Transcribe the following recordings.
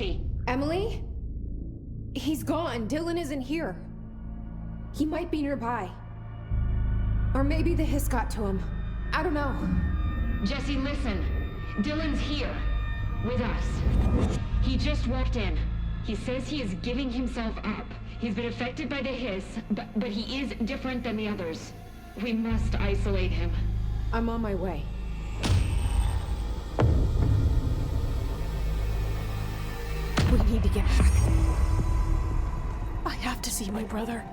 Jesse? Emily? He's gone. Dylan isn't here. He might be nearby. Or maybe the hiss got to him. I don't know. Jesse, listen. Dylan's here. With us. He just walked in. He says he is giving himself up. He's been affected by the hiss, but he is different than the others. We must isolate him. I'm on my way. We need to get back. I have to see my brother.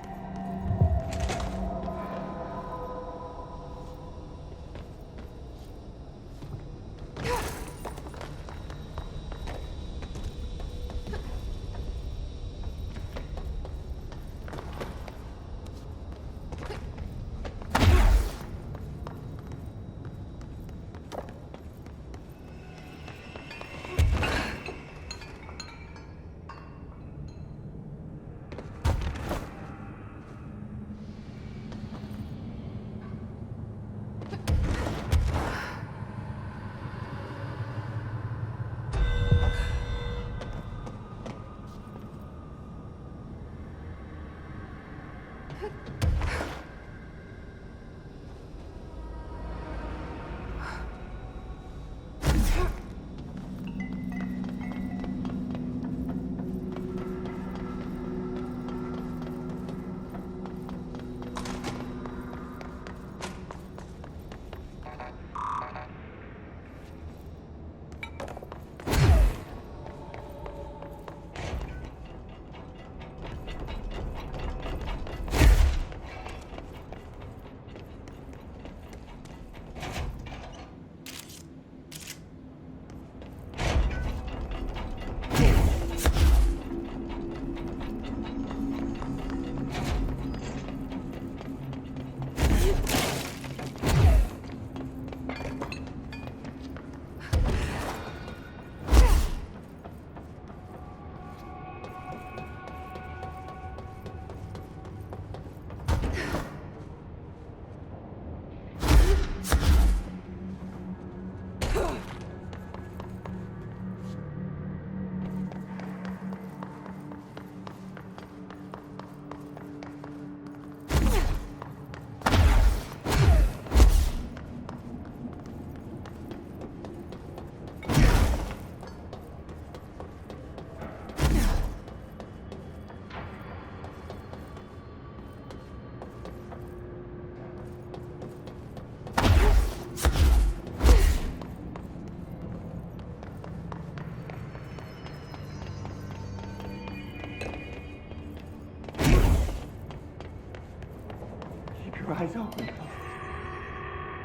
Eyes open.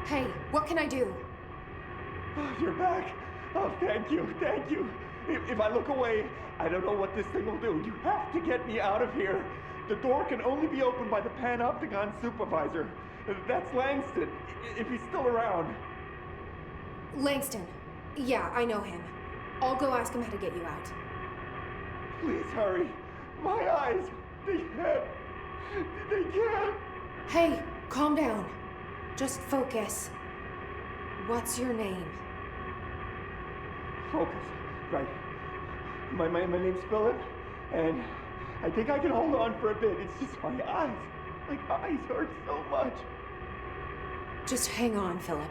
Hey, what can I do? Oh, you're back. Oh, thank you, thank you. If I look away, I don't know what this thing will do. You have to get me out of here. The door can only be opened by the Panopticon supervisor. That's Langston, if he's still around. Langston. Yeah, I know him. I'll go ask him how to get you out. Please hurry. My eyes, they can't. Hey, calm down. Just focus. What's your name? Focus. Right. My name's Philip, and I think I can hold on for a bit. It's just my eyes. My eyes hurt so much. Just hang on, Philip.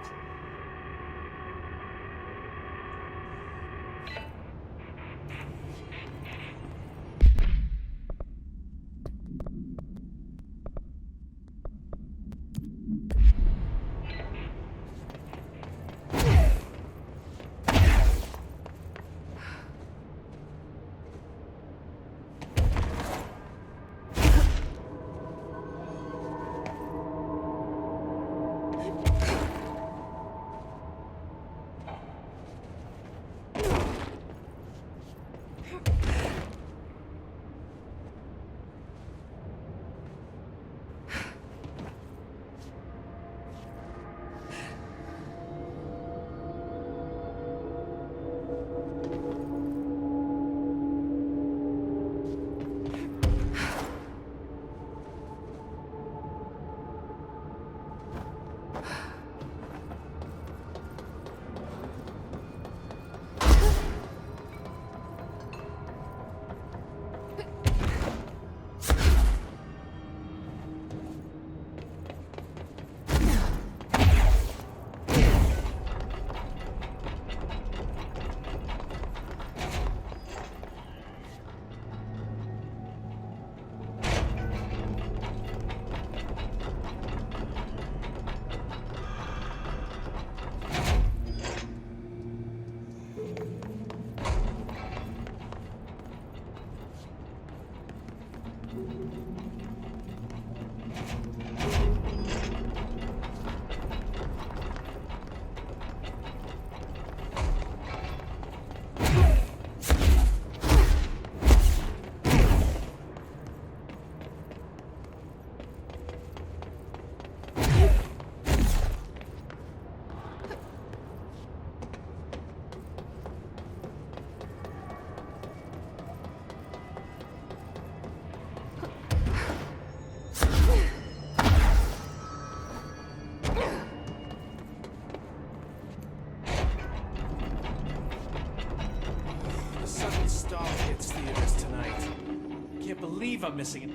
I'm missing it.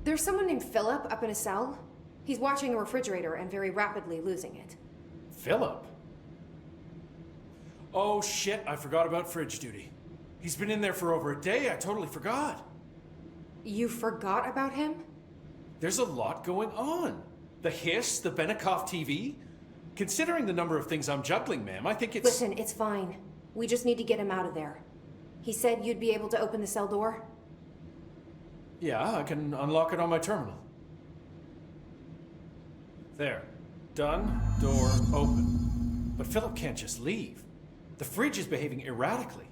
There's someone named Philip up in a cell. He's watching a refrigerator and very rapidly losing it. Philip? Oh shit, I forgot about fridge duty. He's been in there for over a day, I totally forgot. You forgot about him? There's a lot going on. The hiss, the Benikoff TV. Considering the number of things I'm juggling, ma'am, I think it's... Listen, it's fine. We just need to get him out of there. He said you'd be able to open the cell door? Yeah, I can unlock it on my terminal. There. Done. Door open. But Philip can't just leave. The fridge is behaving erratically.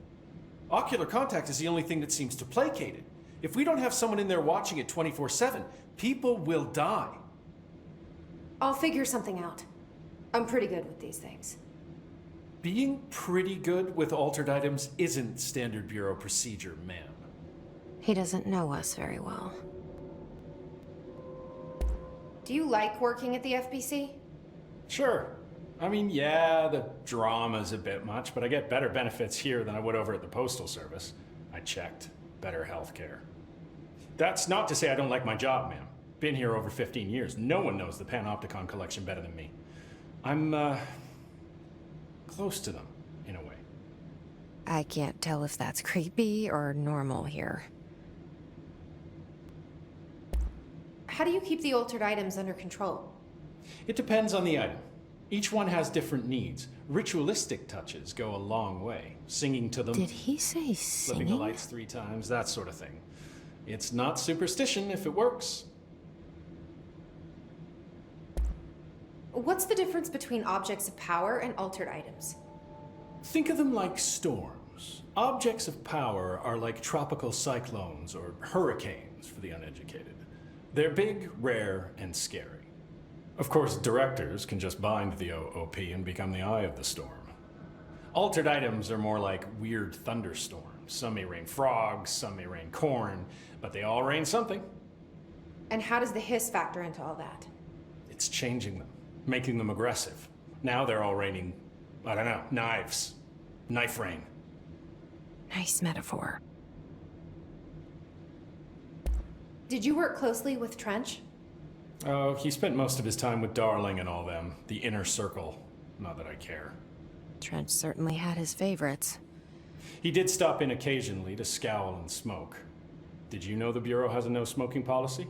Ocular contact is the only thing that seems to placate it. If we don't have someone in there watching it 24/7, people will die. I'll figure something out. I'm pretty good with these things. Being pretty good with altered items isn't standard bureau procedure, ma'am. He doesn't know us very well. Do you like working at the FBC? Sure. I mean, yeah, the drama's a bit much, but I get better benefits here than I would over at the Postal Service. I checked. Better healthcare. That's not to say I don't like my job, ma'am. Been here over 15 years. No one knows the Panopticon collection better than me. I'm, close to them, in a way. I can't tell if that's creepy or normal here. How do you keep the altered items under control? It depends on the item. Each one has different needs. Ritualistic touches go a long way. Singing to them. Did he say Flipping the singing? lights 3 times, that sort of thing. It's not superstition if it works. What's the difference between objects of power and altered items? Think of them like storms. Objects of power are like tropical cyclones or hurricanes for the uneducated. They're big, rare, and scary. Of course, directors can just bind the OOP and become the eye of the storm. Altered items are more like weird thunderstorms. Some may rain frogs, some may rain corn, but they all rain something. And how does the hiss factor into all that? It's changing them, making them aggressive. Now they're all raining, I don't know, knives. Knife rain. Nice metaphor. Did you work closely with Trench? Oh, he spent most of his time with Darling and all them. The inner circle. Not that I care. Trench certainly had his favorites. He did stop in occasionally to scowl and smoke. Did you know the Bureau has a no-smoking policy?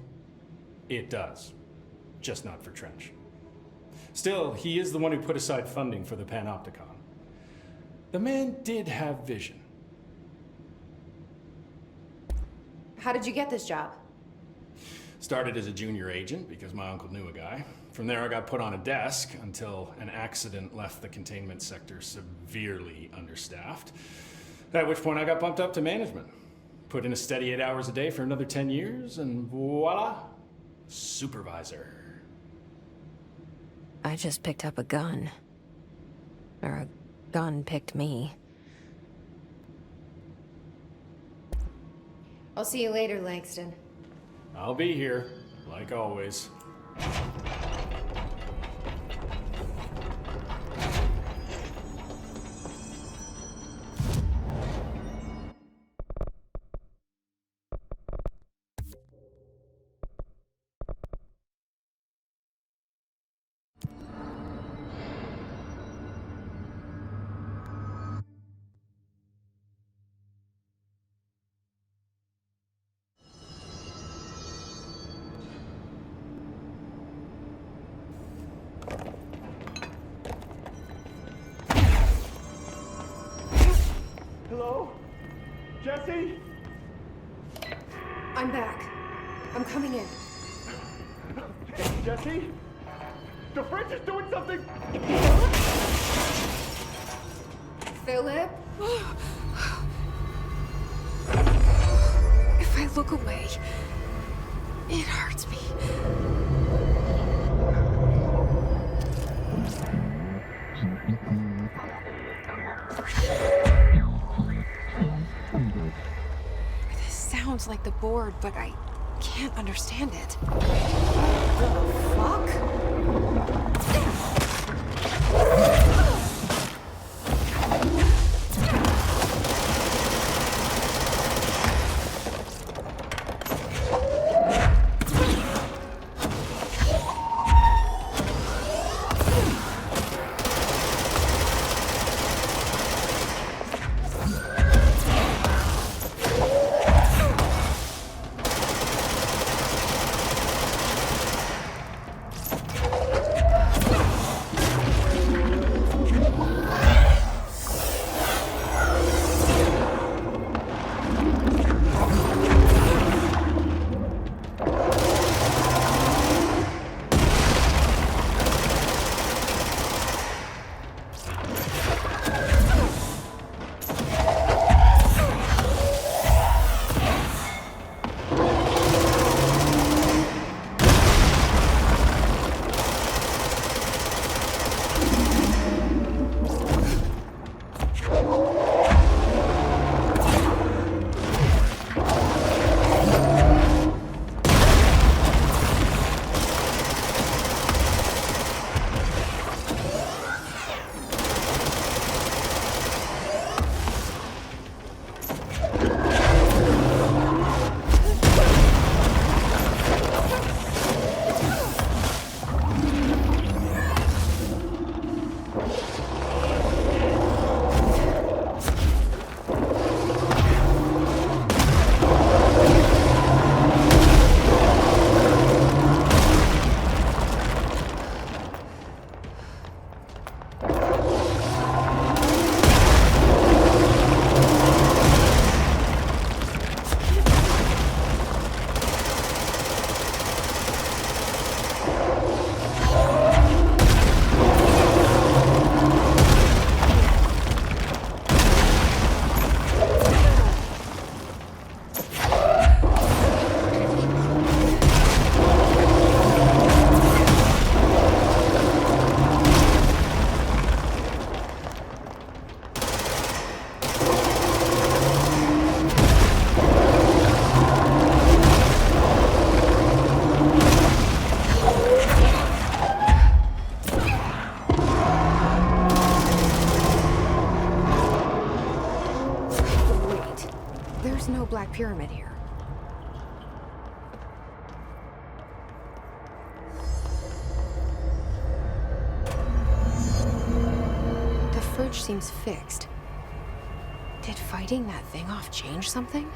It does. Just not for Trench. Still, he is the one who put aside funding for the Panopticon. The man did have vision. How did you get this job? Started as a junior agent because my uncle knew a guy. From there I got put on a desk until an accident left the containment sector severely understaffed. At which point I got bumped up to management. Put in a steady 8 hours a day for another 10 years and voila, supervisor. I just picked up a gun. Or a gun picked me. I'll see you later, Langston. I'll be here, like always. Hello? Jesse? I'm back. I'm coming in. Jesse? The fridge is doing something! Philip? If I look away, it hurts me. This sounds like the board, but I can't understand it. What the fuck? Black Pyramid here. The fridge seems fixed. Did fighting that thing off change something?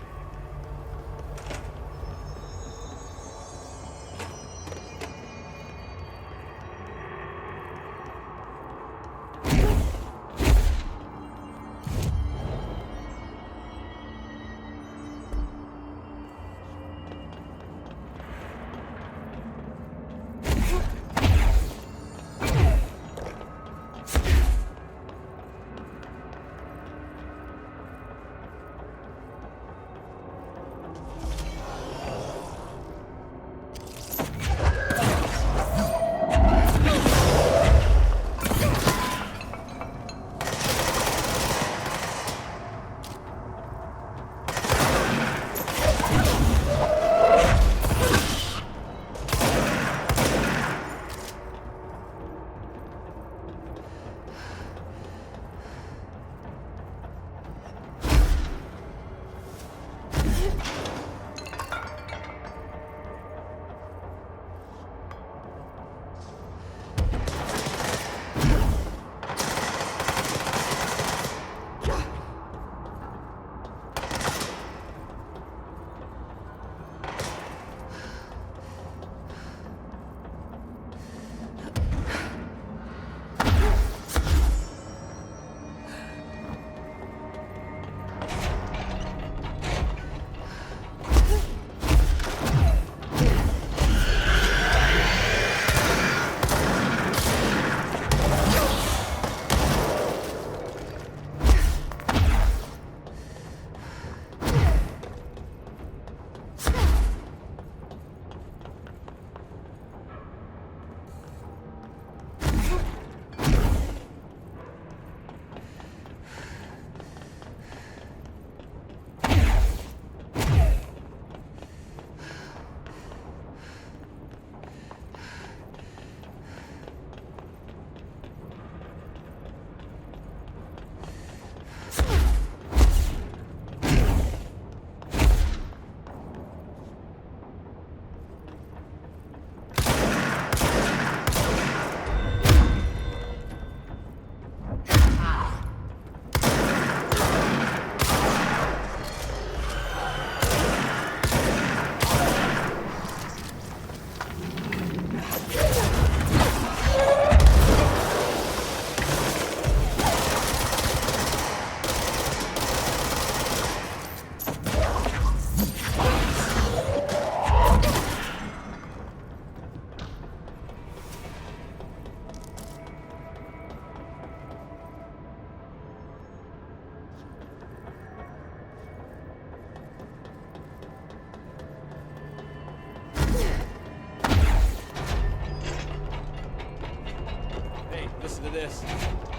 this.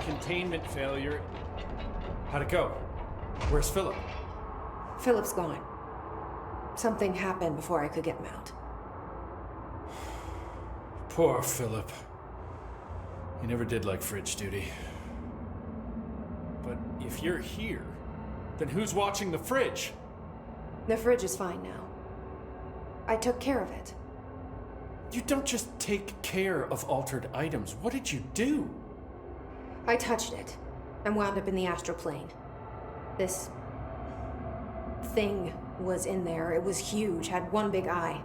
Containment failure. How'd it go? Where's Philip? Philip's gone. Something happened before I could get him out. Poor Philip. He never did like fridge duty. But if you're here, then who's watching the fridge? The fridge is fine now. I took care of it. You don't just take care of altered items. What did you do? I touched it and wound up in the astral plane. This thing was in there. It was huge, had one big eye.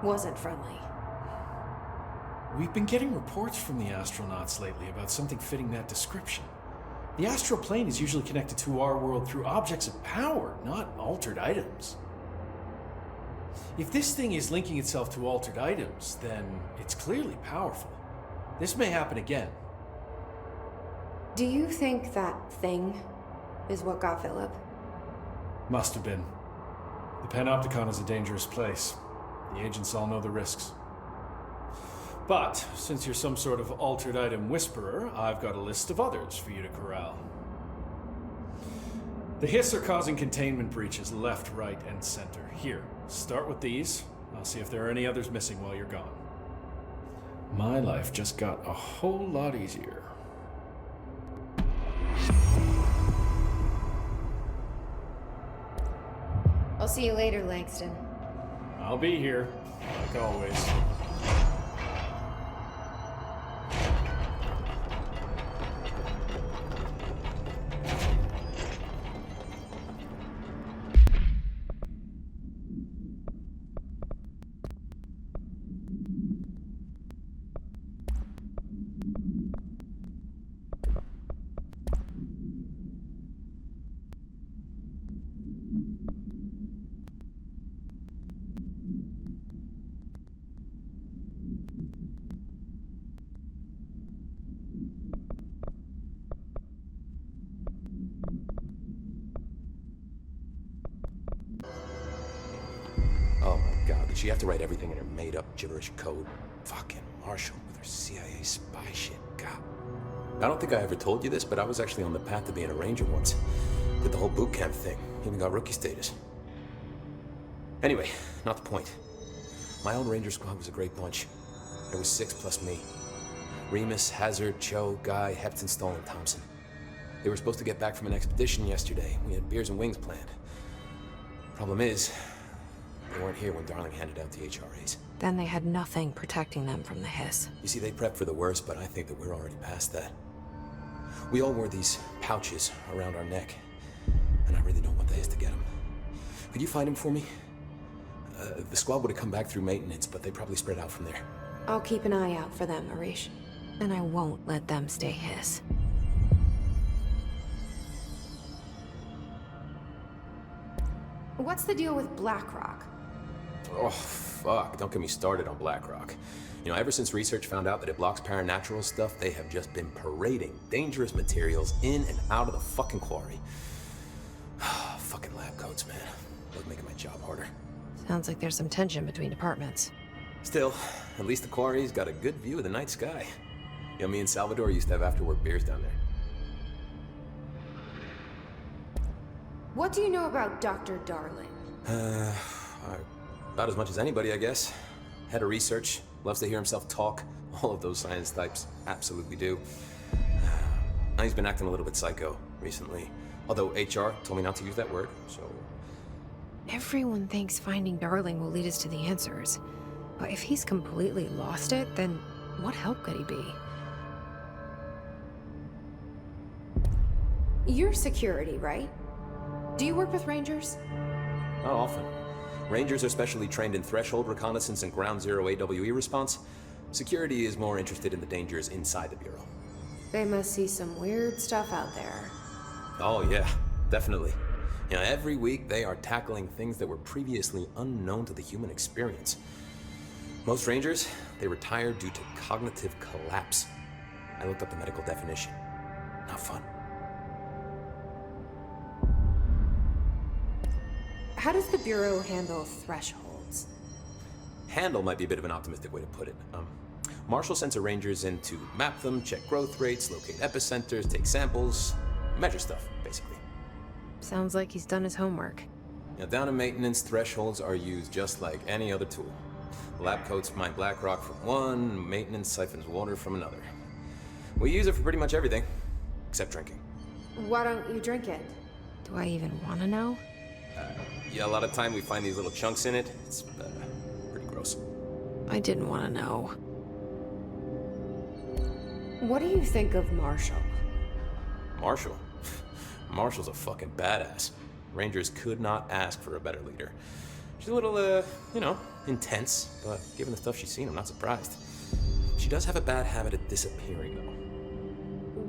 Wasn't friendly. We've been getting reports from the astronauts lately about something fitting that description. The astral plane is usually connected to our world through objects of power, not altered items. If this thing is linking itself to altered items, then it's clearly powerful. This may happen again. Do you think that thing is what got Philip? Must have been. The Panopticon is a dangerous place. The agents all know the risks. But, since you're some sort of altered item whisperer, I've got a list of others for you to corral. The Hiss are causing containment breaches left, right, and center. Here, start with these. I'll see if there are any others missing while you're gone. My life just got a whole lot easier. I'll see you later, Langston. I'll be here, like always. She have to write everything in her made-up gibberish code. Fucking Marshall with her CIA spy shit. God. I don't think I ever told you this, but I was actually on the path to being a ranger once. Did the whole boot camp thing. Even got rookie status. Anyway, not the point. My own ranger squad was a great bunch. There was 6 plus me. Remus, Hazard, Cho, Guy, Hepton, Stoll, and Thompson. They were supposed to get back from an expedition yesterday. We had beers and wings planned. Problem is, they weren't here when Darling handed out the HRAs. Then they had nothing protecting them from the Hiss. You see, they prepped for the worst, but I think that we're already past that. We all wore these pouches around our neck, and I really don't want the Hiss to get them. Could you find him for me? The squad would have come back through maintenance, but they probably spread out from there. I'll keep an eye out for them, Arish. And I won't let them stay Hiss. What's the deal with BlackRock? Oh, fuck. Don't get me started on BlackRock. You know, ever since research found out that it blocks paranatural stuff, they have just been parading dangerous materials in and out of the fucking quarry. Fucking lab coats, man. Those making my job harder. Sounds like there's some tension between departments. Still, at least the quarry's got a good view of the night sky. You know, me and Salvador used to have after-work beers down there. What do you know about Dr. Darling? About as much as anybody, I guess. Head of research, loves to hear himself talk. All of those science types absolutely do. Now he's been acting a little bit psycho recently. Although HR told me not to use that word, so... Everyone thinks finding Darling will lead us to the answers. But if he's completely lost it, then what help could he be? You're security, right? Do you work with Rangers? Not often. Rangers are specially trained in threshold reconnaissance and ground zero AWE response. Security is more interested in the dangers inside the Bureau. They must see some weird stuff out there. Oh yeah, definitely. You know, every week they are tackling things that were previously unknown to the human experience. Most Rangers, they retire due to cognitive collapse. I looked up the medical definition. Not fun. How does the Bureau handle thresholds? Handle might be a bit of an optimistic way to put it. Marshall sends her rangers in to map them, check growth rates, locate epicenters, take samples, measure stuff, basically. Sounds like he's done his homework. Now, down in maintenance, thresholds are used just like any other tool. The lab coats mine black rock from one, maintenance siphons water from another. We use it for pretty much everything, except drinking. Why don't you drink it? Do I even want to know? Yeah, a lot of time we find these little chunks in it. It's pretty gross. I didn't want to know. What do you think of Marshall? Marshall? Marshall's a fucking badass. Rangers could not ask for a better leader. She's a little, intense, but given the stuff she's seen, I'm not surprised. She does have a bad habit of disappearing, though.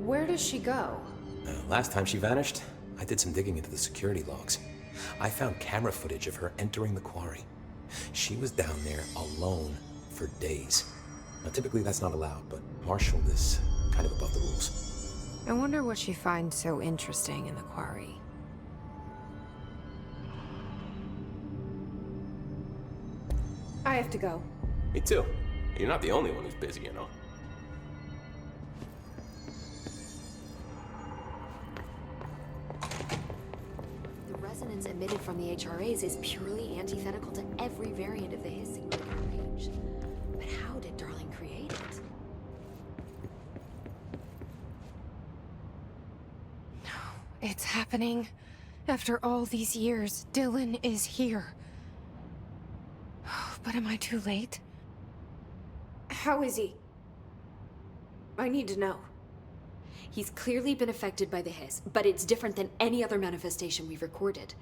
Where does she go? Last time she vanished, I did some digging into the security logs. I found camera footage of her entering the quarry. She was down there alone for days. Now, typically that's not allowed, but Marshall is kind of above the rules. I wonder what she finds so interesting in the quarry. I have to go. Me too. You're not the only one who's busy, you know. The resonance emitted from the HRAs is purely antithetical to every variant of the hissing we can arrange. But how did Darling create it? It's happening. After all these years, Dylan is here. But am I too late? How is he? I need to know. He's clearly been affected by the hiss, but it's different than any other manifestation we've recorded.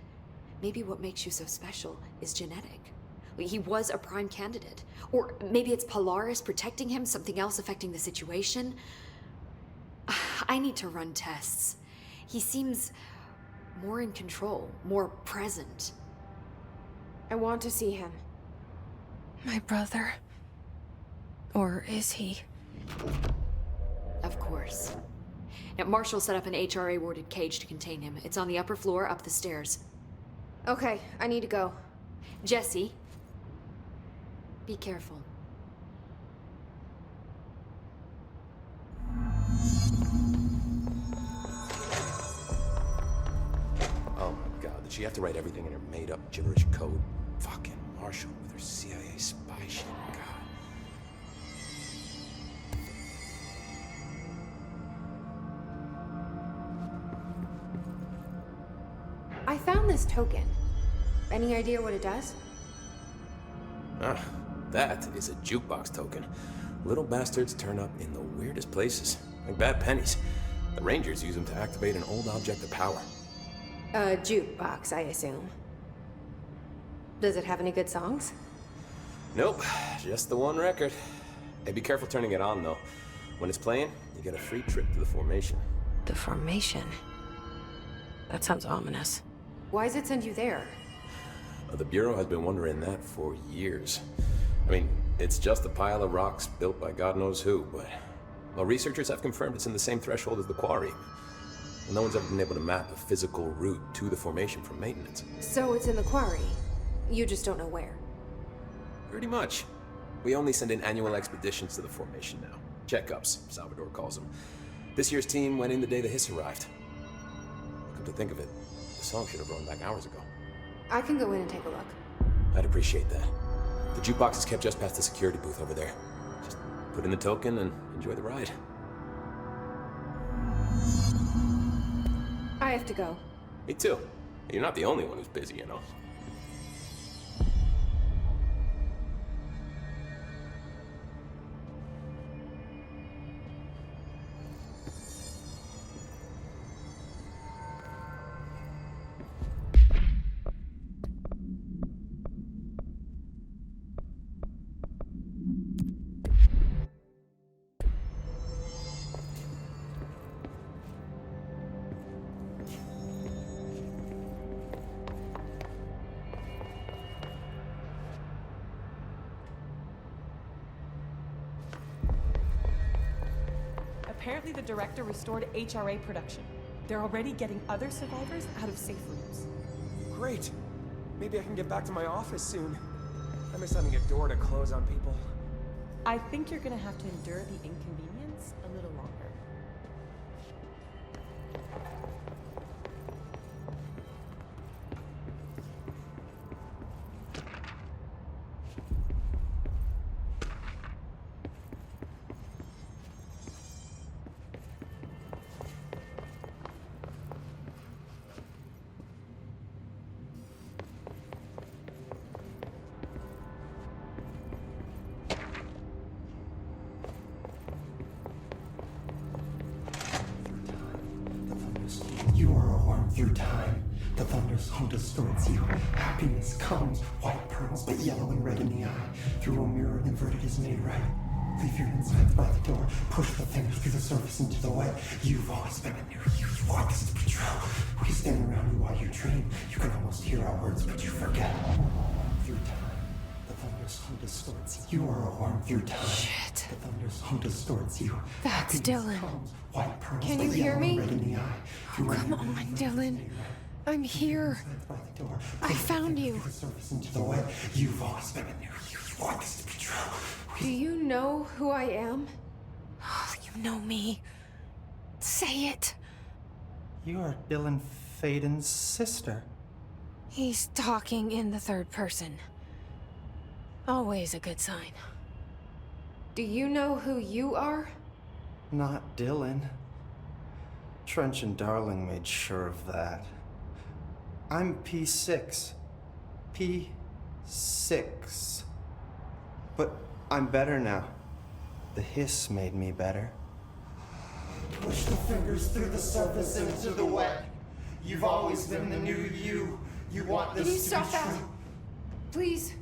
Maybe what makes you so special is genetic. He was a prime candidate. Or maybe it's Polaris protecting him, something else affecting the situation. I need to run tests. He seems more in control, more present. I want to see him. My brother? Or is he? Of course. Now, Marshall set up an HRA-warded cage to contain him. It's on the upper floor, up the stairs. Okay, I need to go. Jesse, be careful. Oh my god, did she have to write everything in her made-up gibberish code? Fucking Marshall with her CIA spy shit, god. I found this token. Any idea what it does? Ah, that is a jukebox token. Little bastards turn up in the weirdest places, like bad pennies. The Rangers use them to activate an old object of power. A jukebox, I assume. Does it have any good songs? Nope, just the one record. Hey, be careful turning it on, though. When it's playing, you get a free trip to the formation. The formation? That sounds ominous. Why does it send you there? The Bureau has been wondering that for years. I mean, it's just a pile of rocks built by God knows who, but... Well, researchers have confirmed it's in the same threshold as the quarry. And no one's ever been able to map a physical route to the formation from maintenance. So it's in the quarry. You just don't know where. Pretty much. We only send in annual expeditions to the formation now. Checkups, Salvador calls them. This year's team went in the day the hiss arrived. Come to think of it, the song should have run back hours ago. I can go in and take a look. I'd appreciate that. The jukebox is kept just past the security booth over there. Just put in the token and enjoy the ride. I have to go. Me too. You're not the only one who's busy, you know. Apparently the director restored HRA production. They're already getting other survivors out of safe rooms. Great. Maybe I can get back to my office soon. I miss having a door to close on people. I think you're gonna have to endure the inconvenience a little longer. You are a worm through time. The thunder's home distorts you. Happiness comes, white pearls, but yellow and red in the eye. Through a mirror, inverted is made right. Leave your insides by the door. Push the fingers through the surface into the wet. You've always been a new you. You want this to be true. We stand around you while you dream. You can almost hear our words, but you forget. Through time, the thunder's home distorts you. You are a worm through time. Shit. The thunder's home distorts you. That's Dylan. White pearls, Can you but hear yellow me? and red in the eye. Through a Come mirror, on, inverted is Dylan. made right. I'm here. I found you. You've always been a new you. You want this to be true. Do you know who I am? Oh, you know me. Say it. You are Dylan Faden's sister. He's talking in the third person. Always a good sign. Do you know who you are? Not Dylan. Trench and Darling made sure of that. I'm P6. P6. But I'm better now. The hiss made me better. Push the fingers through the surface into the wet. You've always been the new you. You want this Can you to stop be that? true. Please?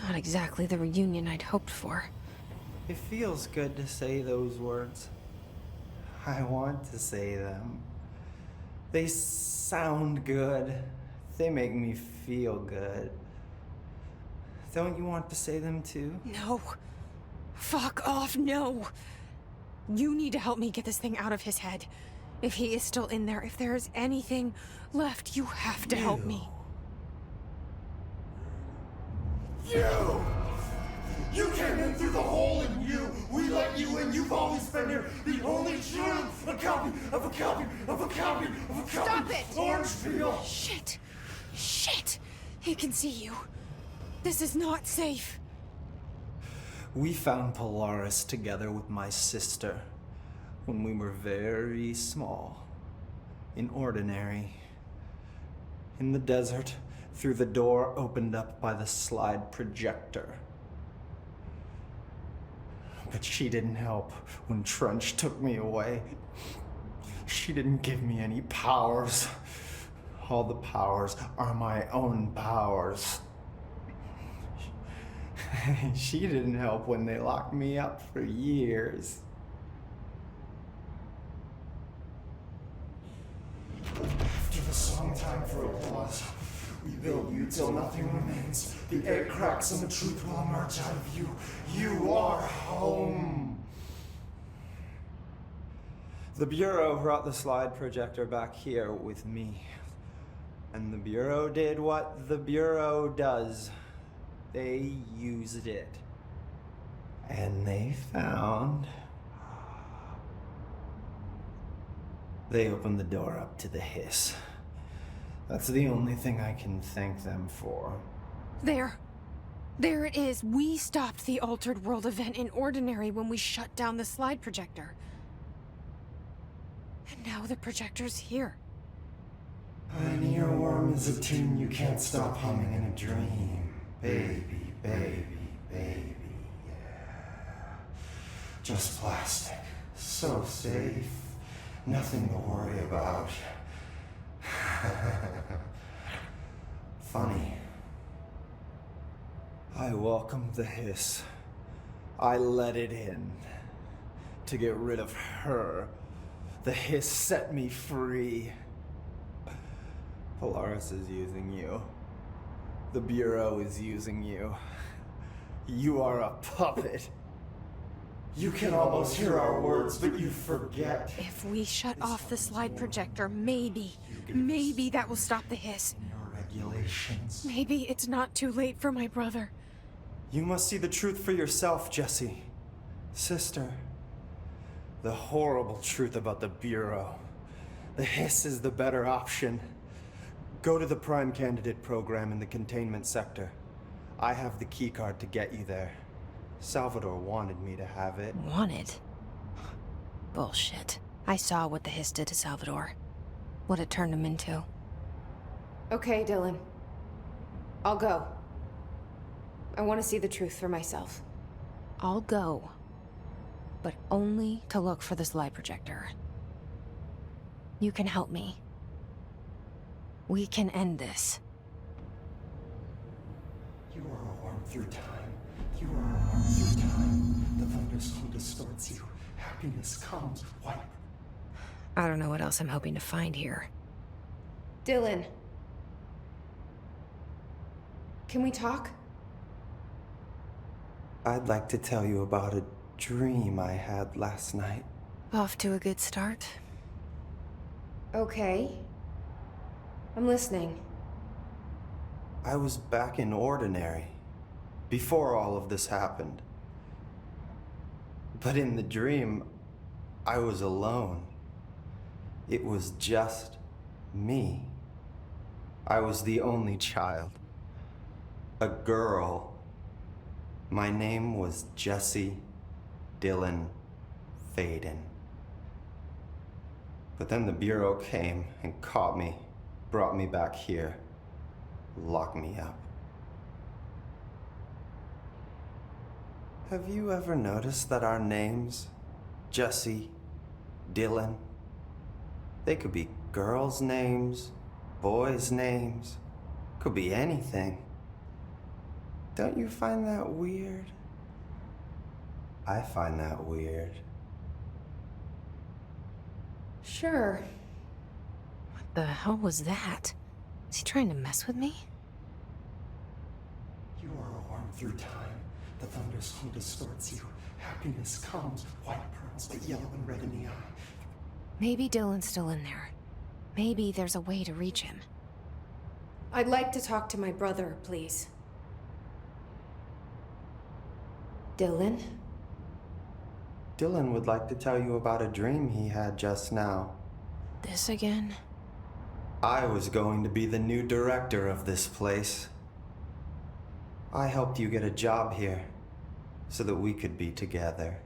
Not exactly the reunion I'd hoped for. It feels good to say those words. I want to say them. They sound good. They make me feel good. Don't you want to say them too? No. Fuck off, no. You need to help me get this thing out of his head. If he is still in there, if there is anything left, you have to help me. You! You came in through the hole in you! We let you in, you've always been here! The only true! A copy of a copy of a copy of a copy! Stop it! Orange peel! Shit! Shit! He can see you. This is not safe. We found Polaris together with my sister when we were very small, in Ordinary, in the desert, through the door opened up by the slide projector. But she didn't help when Trench took me away. She didn't give me any powers. All the powers are my own powers. She didn't help when they locked me up for years. After the song time for applause, we build you till nothing remains. The egg cracks and the truth will emerge out of you. You are home. The Bureau brought the slide projector back here with me. And the Bureau did what the Bureau does. They used it. And they found... They opened the door up to the hiss. That's the only thing I can thank them for. There. There it is. We stopped the Altered World event in Ordinary when we shut down the slide projector. And now the projector's here. An earworm is a tune you can't stop humming in a dream. Baby, baby, baby, yeah. Just plastic. So safe. Nothing to worry about. Funny. I welcomed the hiss. I let it in. To get rid of her. The hiss set me free. Polaris is using you. The Bureau is using you. You are a puppet. You can almost hear our words, but you forget. If we shut off the slide projector, maybe that will stop the hiss. Your regulations. Maybe it's not too late for my brother. You must see the truth for yourself, Jesse. Sister. The horrible truth about the Bureau. The hiss is the better option. Go to the Prime Candidate program in the containment sector. I have the keycard to get you there. Salvador wanted me to have it. Wanted? Bullshit. I saw what the hiss did to Salvador. What it turned him into. Okay, Dylan. I'll go. I want to see the truth for myself. I'll go. But only to look for this light projector. You can help me. We can end this. You are a worm through time. You are a worm through time. The thunderstorm distorts you. Happiness comes. Wipe. I don't know what else I'm hoping to find here. Dylan. Can we talk? I'd like to tell you about a dream I had last night. Off to a good start. Okay. I'm listening. I was back in Ordinary, before all of this happened. But in the dream, I was alone. It was just me. I was the only child. A girl. My name was Jesse Dylan Faden. But then the Bureau came and caught me, brought me back here, locked me up. Have you ever noticed that our names, Jesse, Dylan, they could be girls' names, boys' names, could be anything. Don't you find that weird? I find that weird. Sure. What the hell was that? Is he trying to mess with me? You are a worm through time. The thunderstorm distorts you. Happiness comes. White pearls, but yellow and red in the eye. Maybe Dylan's still in there. Maybe there's a way to reach him. I'd like to talk to my brother, please. Dylan? Dylan would like to tell you about a dream he had just now. This again? I was going to be the new director of this place. I helped you get a job here, so that we could be together.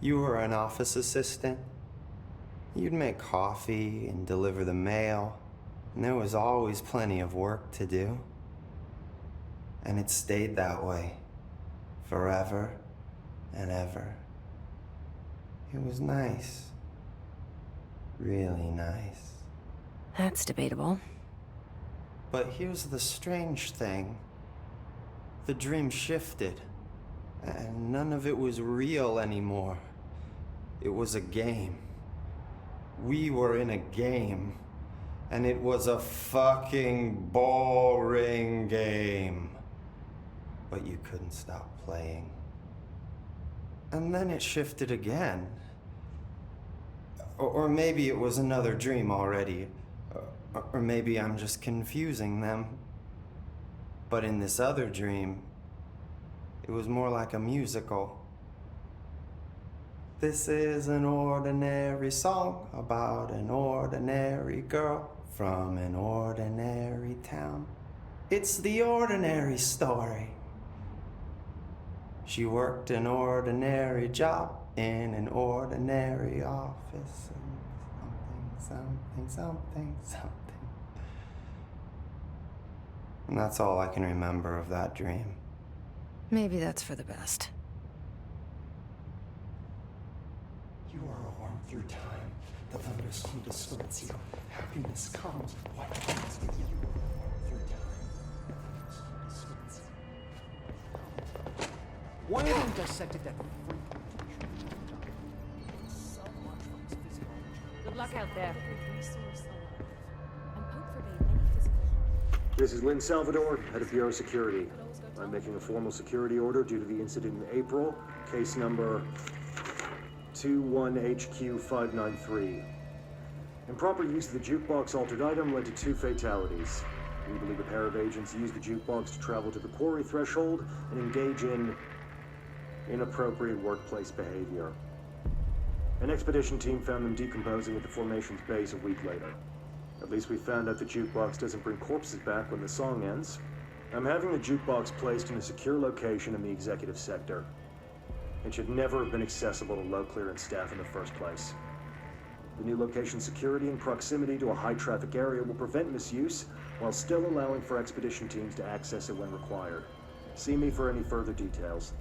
You were an office assistant. You'd make coffee and deliver the mail, and there was always plenty of work to do. And it stayed that way, forever and ever. It was nice. Really nice. That's debatable. But here's the strange thing. The dream shifted, and none of it was real anymore. It was a game. We were in a game, and it was a fucking boring game. But you couldn't stop playing. And then it shifted again. Or maybe it was another dream already. Or maybe I'm just confusing them. But in this other dream, it was more like a musical. This is an ordinary song about an ordinary girl from an ordinary town. It's the ordinary story. She worked an ordinary job in an ordinary office. Something. And that's all I can remember of that dream. Maybe that's for the best. You are a worm through time. The thunderstorm distorts you. Happiness comes. White comes, but you are a worm through time. The thunderstorm distorts you. Why have you dissected that freak? Good luck out there. This is Lynn Salvador, head of Bureau Security. I'm making a formal security order due to the incident in April, case number 21HQ593. Improper use of the jukebox altered item led to 2 fatalities. We believe a pair of agents used the jukebox to travel to the quarry threshold and engage in inappropriate workplace behavior. An expedition team found them decomposing at the formation's base a week later. At least we found out the jukebox doesn't bring corpses back when the song ends. I'm having the jukebox placed in a secure location in the executive sector. It should never have been accessible to low clearance staff in the first place. The new location's security and proximity to a high-traffic area will prevent misuse, while still allowing for expedition teams to access it when required. See me for any further details.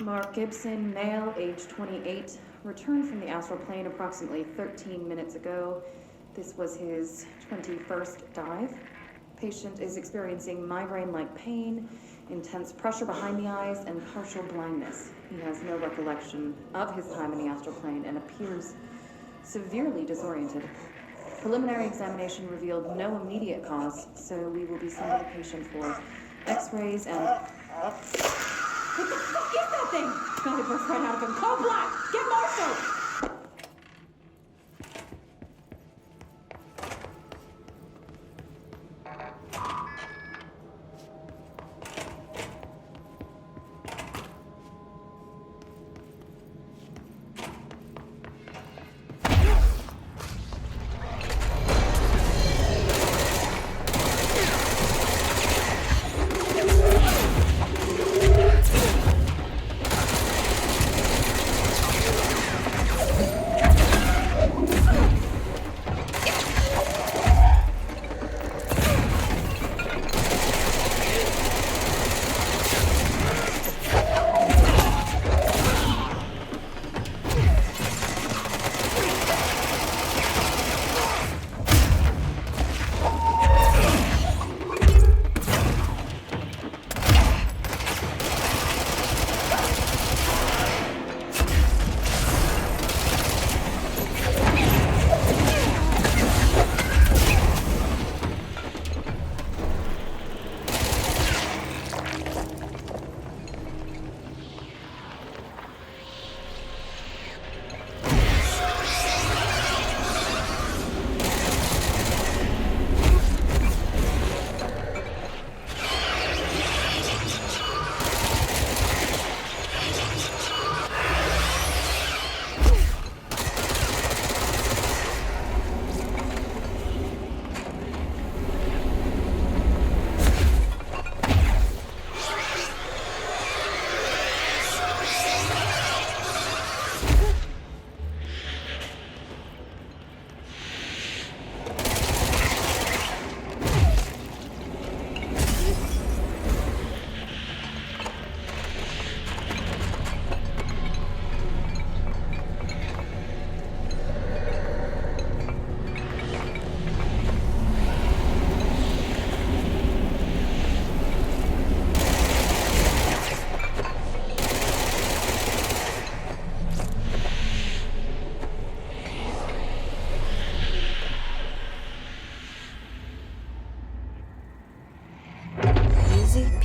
Mark Gibson, male, age 28, returned from the astral plane approximately 13 minutes ago. This was his 21st dive. Patient is experiencing migraine-like pain, intense pressure behind the eyes, and partial blindness. He has no recollection of his time in the astral plane and appears severely disoriented. Preliminary examination revealed no immediate cause, so we will be sending the patient for x-rays and... What the fuck is that thing? God, it burst right out of him. Call Black! Get Marshall!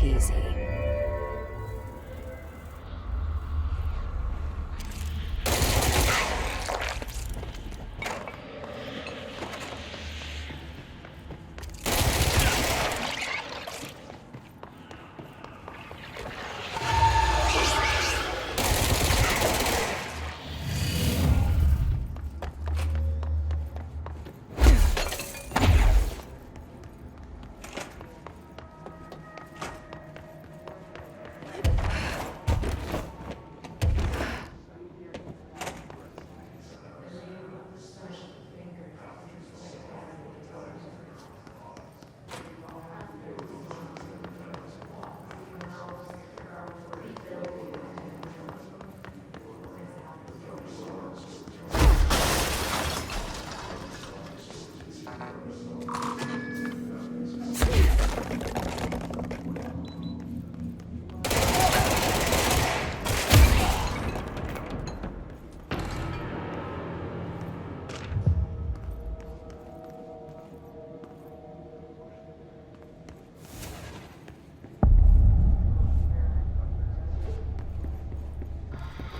easy.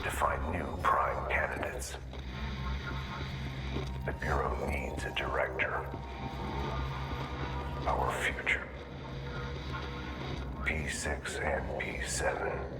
To find new prime candidates. The Bureau needs a director. Our future. P6 and P7.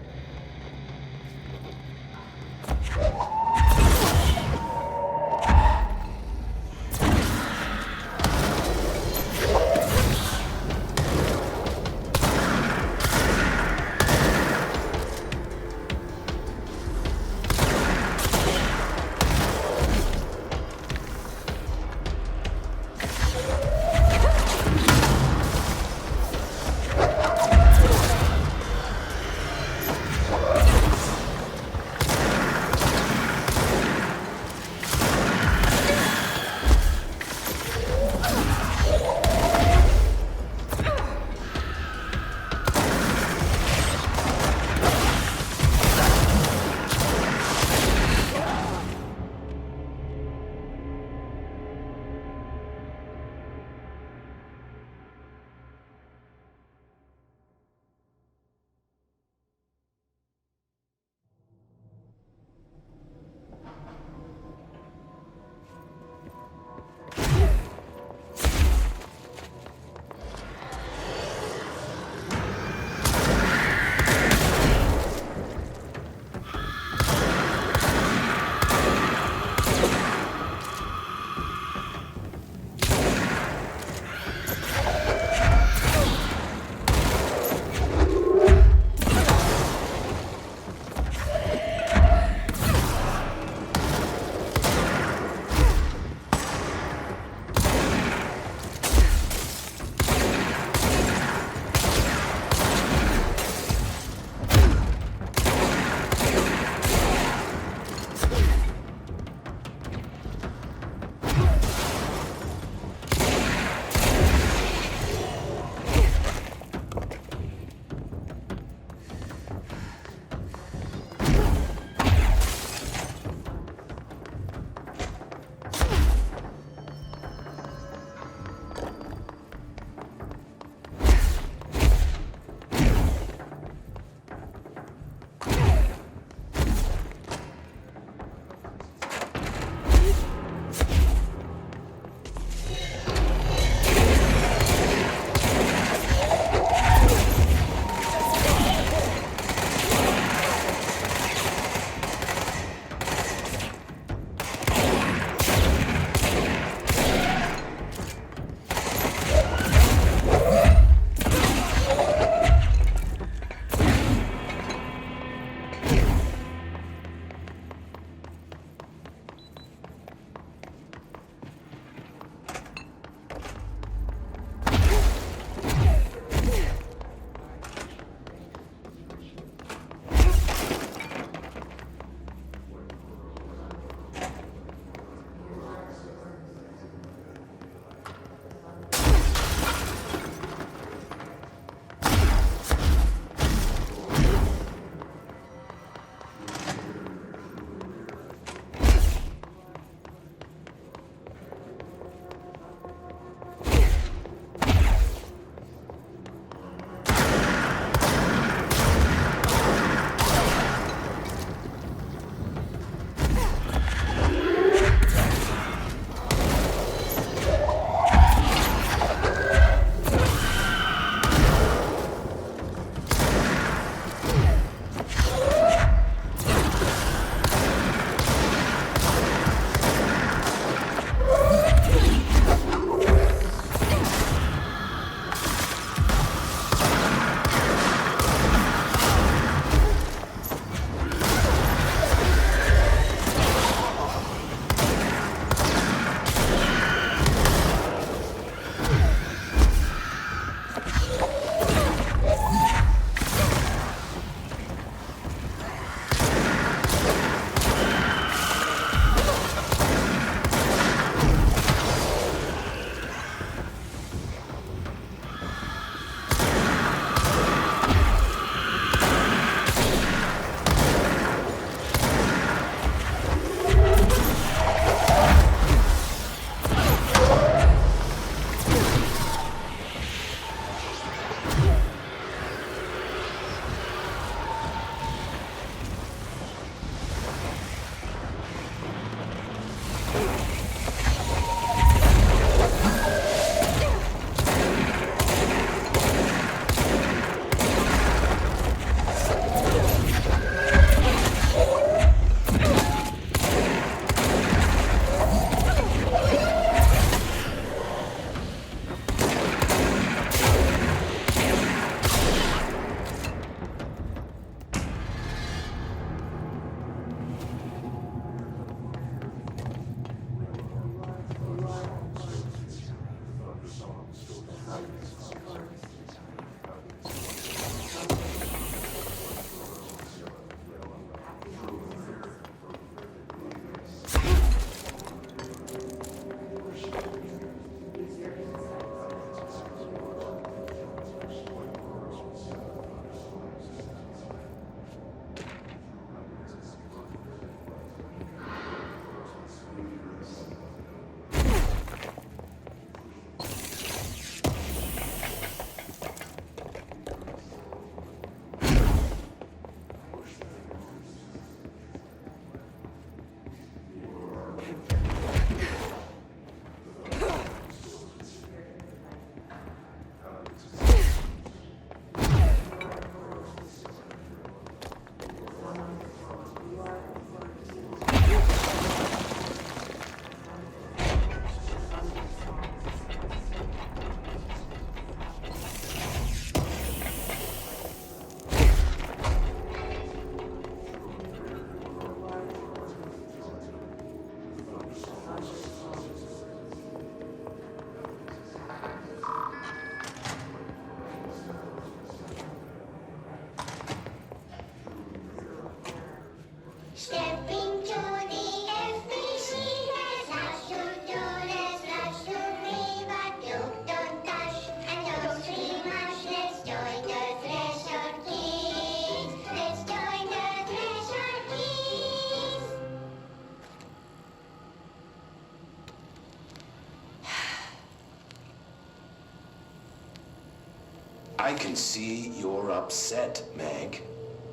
I can see you're upset, Meg.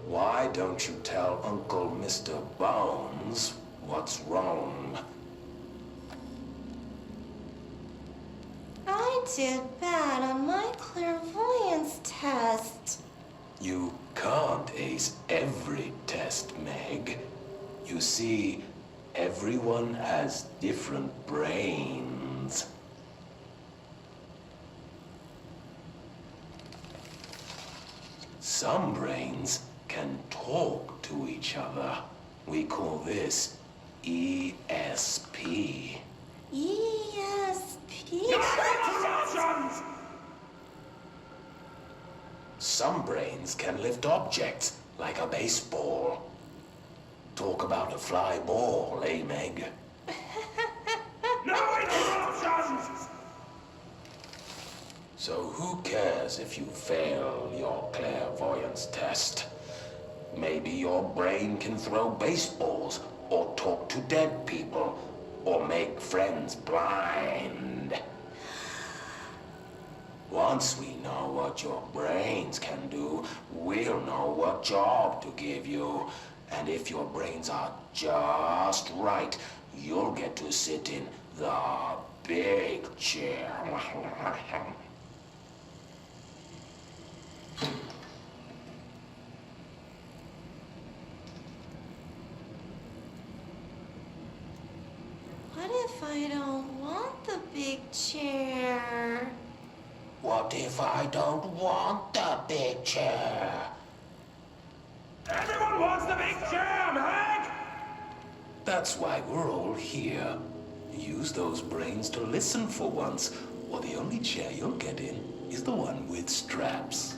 Why don't you tell Uncle Mr. Bones what's wrong? I did bad on my clairvoyance test. You can't ace every test, Meg. You see, everyone has different brains. Some brains can talk to each other. We call this ESP. ESP? Some brains can lift objects, like a baseball. Talk about a fly ball, eh, Meg? No interruptions! So who cares if you fail your clairvoyance test? Maybe your brain can throw baseballs, or talk to dead people, or make friends blind. Once we know what your brains can do, we'll know what job to give you. And if your brains are just right, you'll get to sit in the big chair. What if I don't want the big chair? What if I don't want the big chair? Everyone wants the big chair, Meg! That's why we're all here. Use those brains to listen for once, or the only chair you'll get in is the one with straps.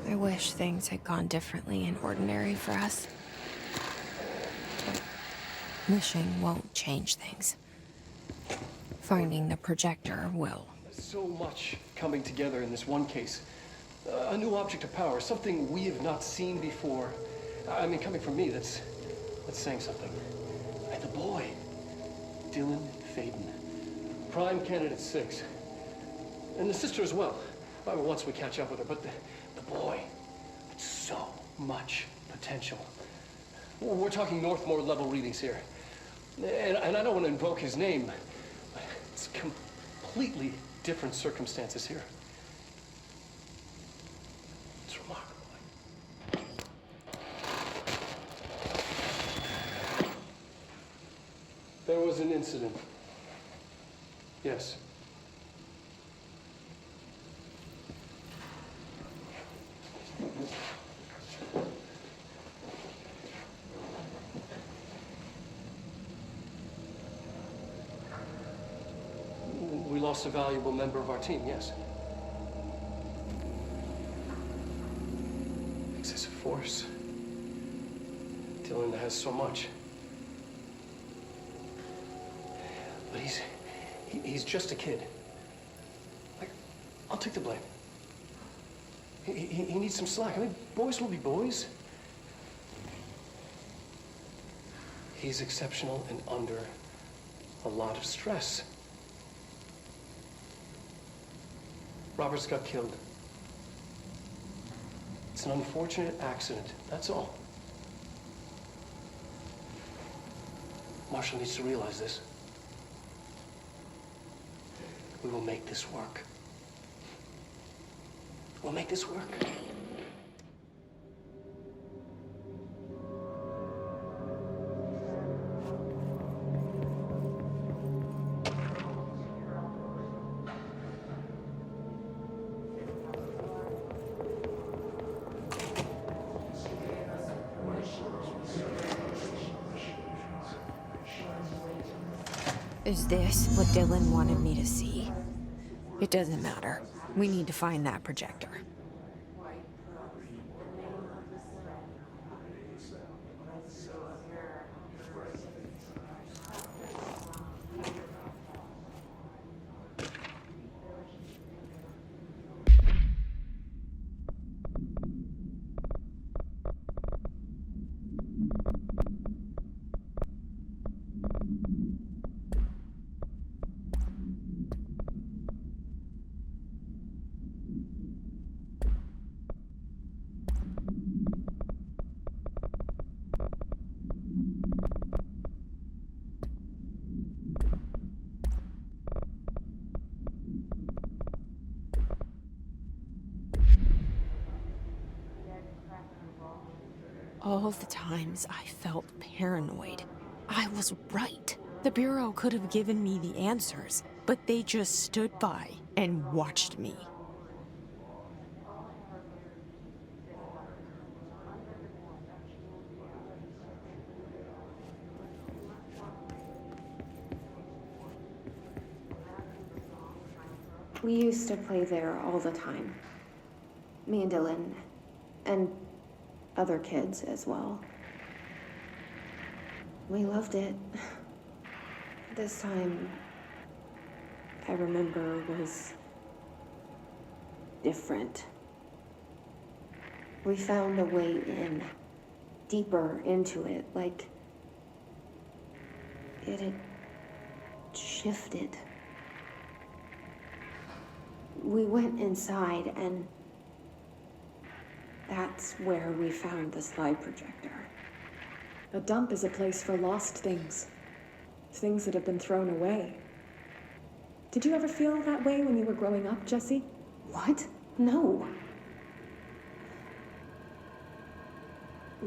I wish things had gone differently in Ordinary for us. Wishing won't change things. Finding the projector will. So much coming together in this one case. A new object of power, something we have not seen before. I mean, coming from me, that's saying something. And the boy, Dylan Faden, prime candidate 6. And the sister as well. Once we catch up with her, but the boy, so much potential. We're talking Northmore level readings here. And I don't want to invoke his name, but it's completely different circumstances here. was an incident. Yes. We lost a valuable member of our team, yes. Excessive force. Dylan has so much. But he's just a kid. Like, I'll take the blame. He needs some slack. I mean, boys will be boys. He's exceptional and under a lot of stress. Roberts got killed. It's an unfortunate accident, that's all. Marshall needs to realize this. We will make this work. We'll make this work. Is this what Dylan wanted me to see? It doesn't matter. We need to find that projector. All the times I felt paranoid, I was right. The Bureau could have given me the answers, but they just stood by and watched me. We used to play there all the time. Me and Dylan, and other kids as well. We loved it. This time, I remember, was different. We found a way in, deeper into it, like it had shifted. We went inside, and that's where we found the slide projector. A dump is a place for lost things. Things that have been thrown away. Did you ever feel that way when you were growing up, Jesse? What? No.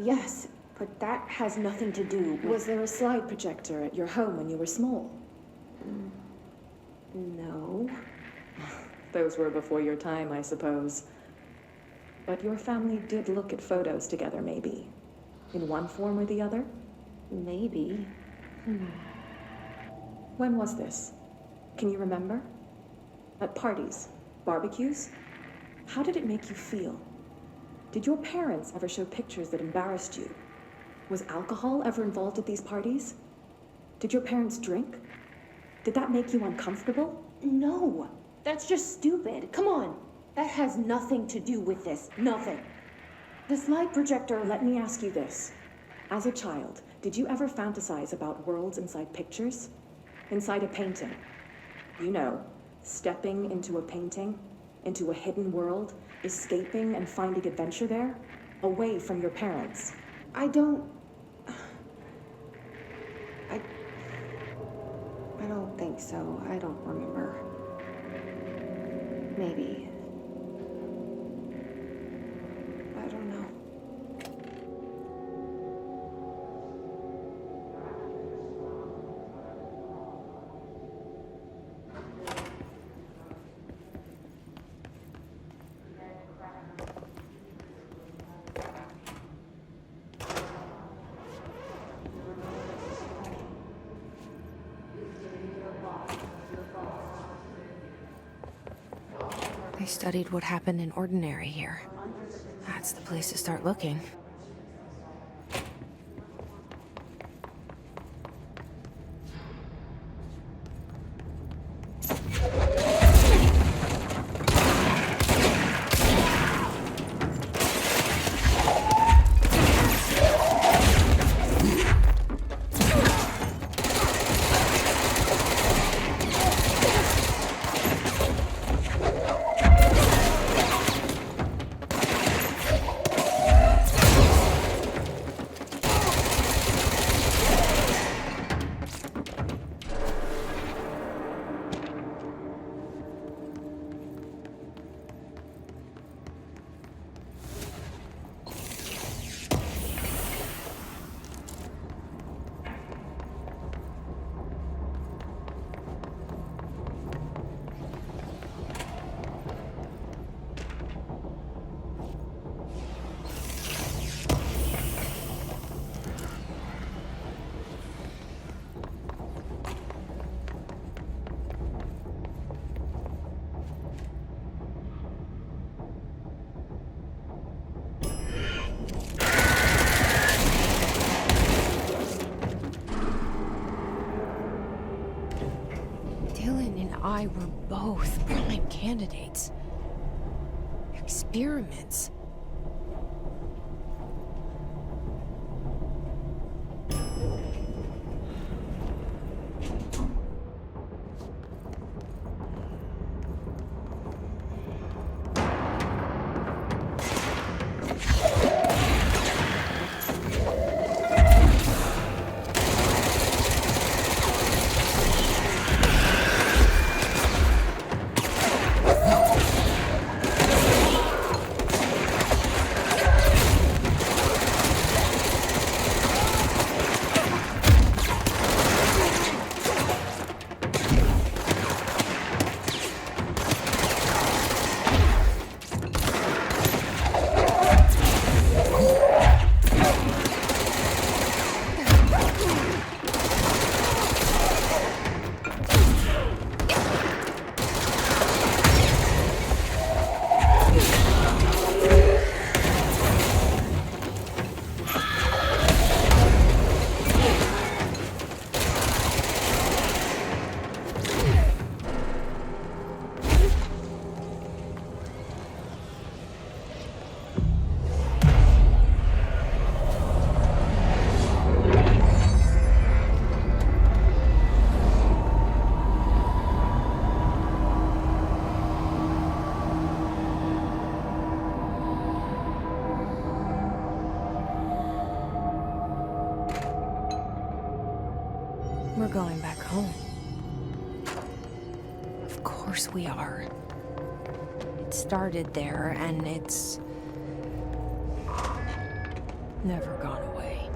Yes, but that has nothing to do with... Was there a slide projector at your home when you were small? No. Those were before your time, I suppose. But your family did look at photos together, maybe. In one form or the other? Maybe. When was this? Can you remember? At parties? Barbecues? How did it make you feel? Did your parents ever show pictures that embarrassed you? Was alcohol ever involved at these parties? Did your parents drink? Did that make you uncomfortable? No. That's just stupid. Come on. That has nothing to do with this. Nothing. The slide projector, let me ask you this. As a child, did you ever fantasize about worlds inside pictures? Inside a painting? You know, stepping into a painting, into a hidden world, escaping and finding adventure there, away from your parents. I don't think so. I don't remember. Maybe. I don't know. I studied what happened in Ordinary here. That's the place to start looking. I were both prime candidates. Experiments. We're going back home. Of course we are. It started there, and it's never gone away.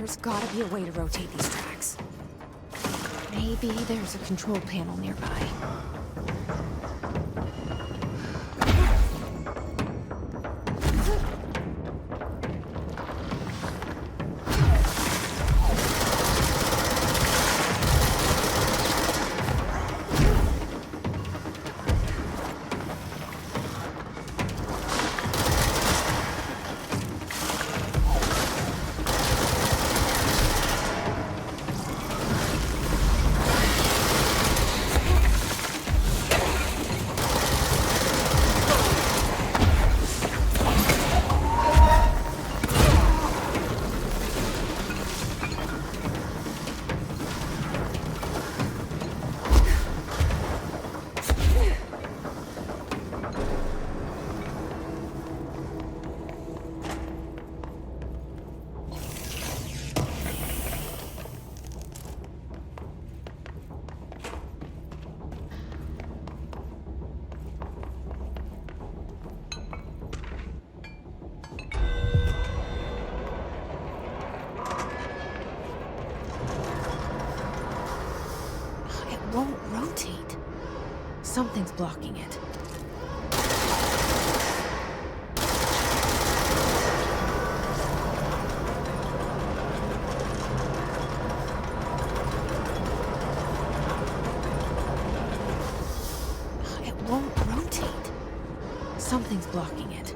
There's gotta be a way to rotate these tracks. Maybe there's a control panel nearby. Won't rotate. Something's blocking it. It won't rotate. Something's blocking it.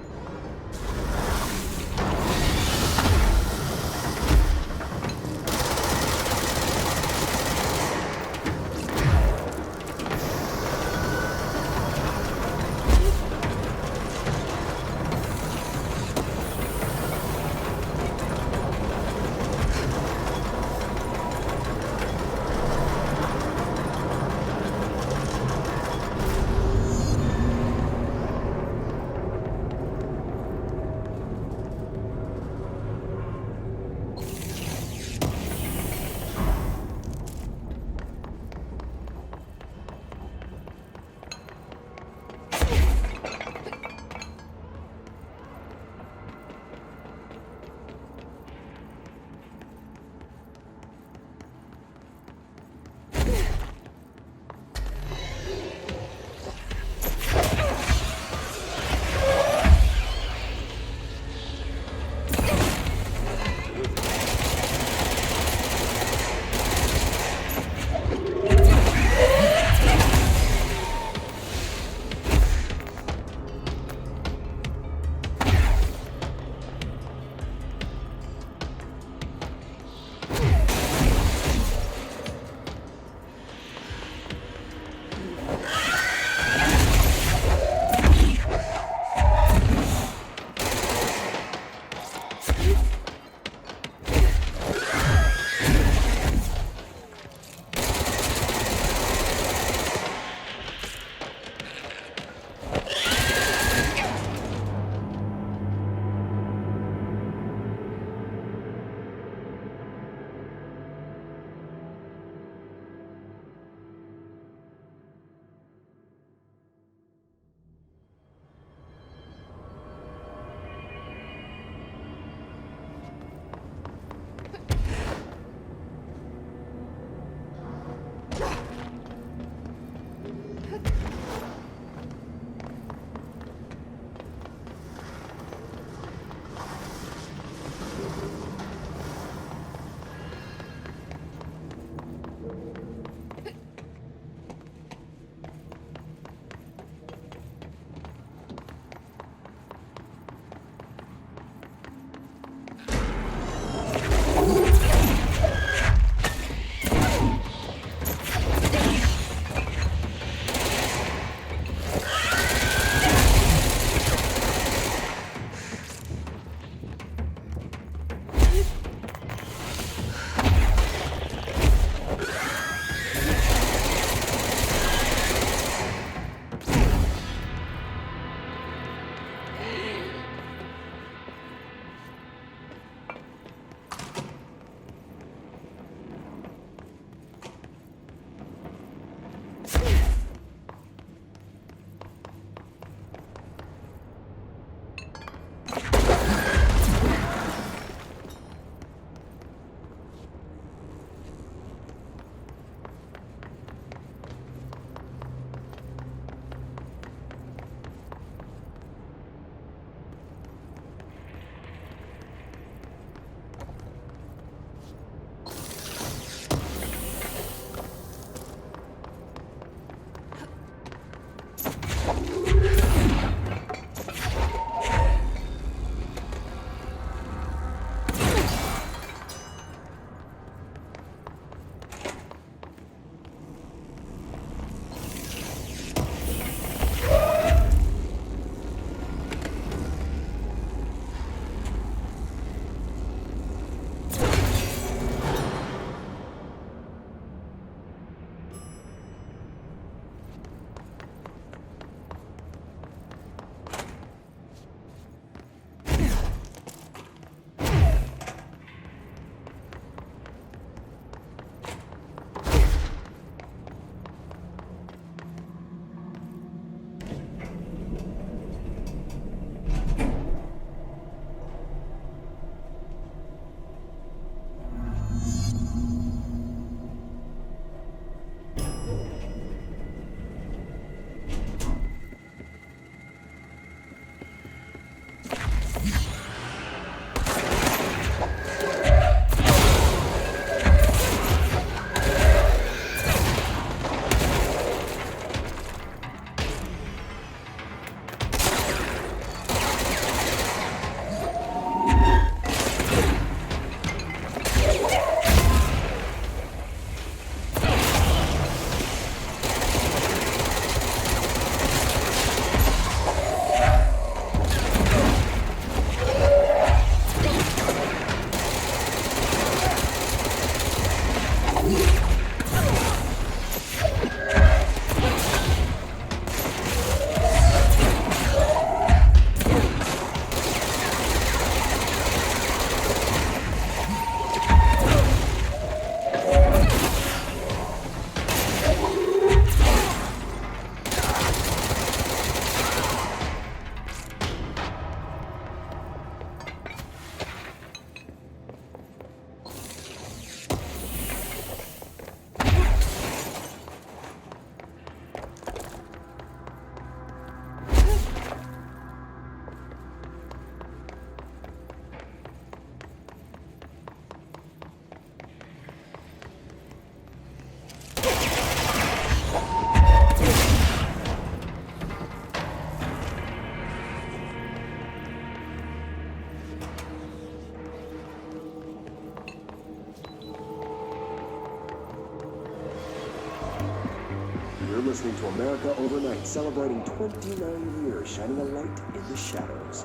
listening to America Overnight, celebrating 29 years, shining a light in the shadows.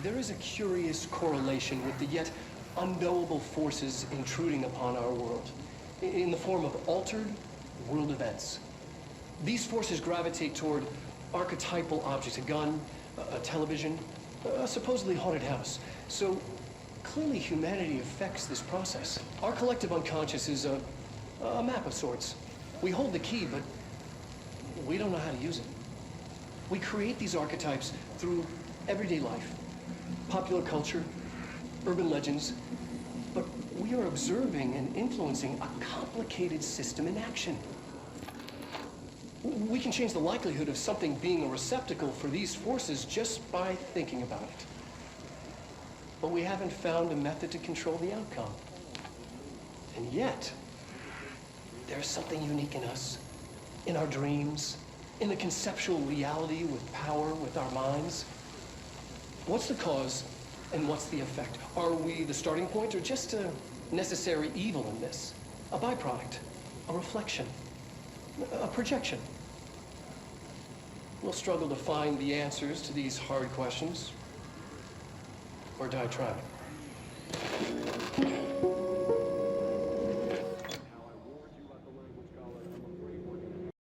There is a curious correlation with the yet unknowable forces intruding upon our world, in the form of altered world events. These forces gravitate toward archetypal objects, a gun, a television, a supposedly haunted house. So clearly humanity affects this process. Our collective unconscious is a map of sorts. We hold the key, but we don't know how to use it. We create these archetypes through everyday life, popular culture, urban legends, but we are observing and influencing a complicated system in action. We can change the likelihood of something being a receptacle for these forces just by thinking about it. But we haven't found a method to control the outcome. And yet, there's something unique in us, in our dreams, in the conceptual reality with power, with our minds. What's the cause and what's the effect? Are we the starting point or just a necessary evil in this? A byproduct, a reflection, a projection? We'll struggle to find the answers to these hard questions, or die trying.